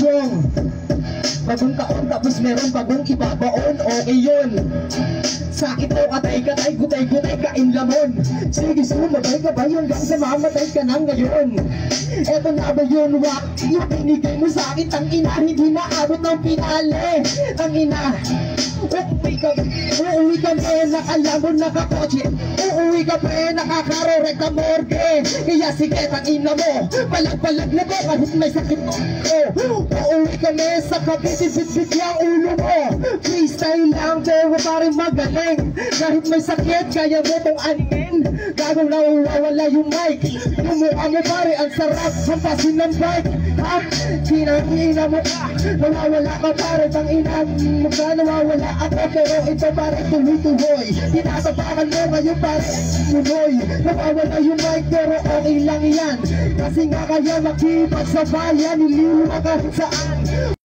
Chong. Bagong taon tapos meron bagong ibabaon. Okay yun. Sakit mo katay-katay, gutay-gutay kain lamon. Sige sumabay ka ba hanggang sa mamatay ka na ngayon? Eto na ba yun, wak? Yung binigay mo sa akin, tangina, hindi naabot ng pinale. Tangina, uuwi ka be, nakalamon, nakakotse. Uuwi ka be, nakakarore ka morgue. Kaya sige, tangina mo, palag-palag na mo kahit may sakit mo. Uuwi ka be, sa kabit-bit-bit yung ulo mo. Freestyle lang, pero parang magaling. Kahit may sakit, kaya mo tong aningin. Gagong nawawala yung mic. Yung mukha mo pare, ang sarap, hampasin ng bike. Kinangina mo ka, nawawala ka pare, tangina mo ka, nawawala ako. Pero ito pare, tuloy-tuloy. Tinatapakan mo ngayon pare, tuloy. Nawawala yung mic, pero okay lang yan. Kasi nga kaya makipag sa bayan, niliwa kahit saan.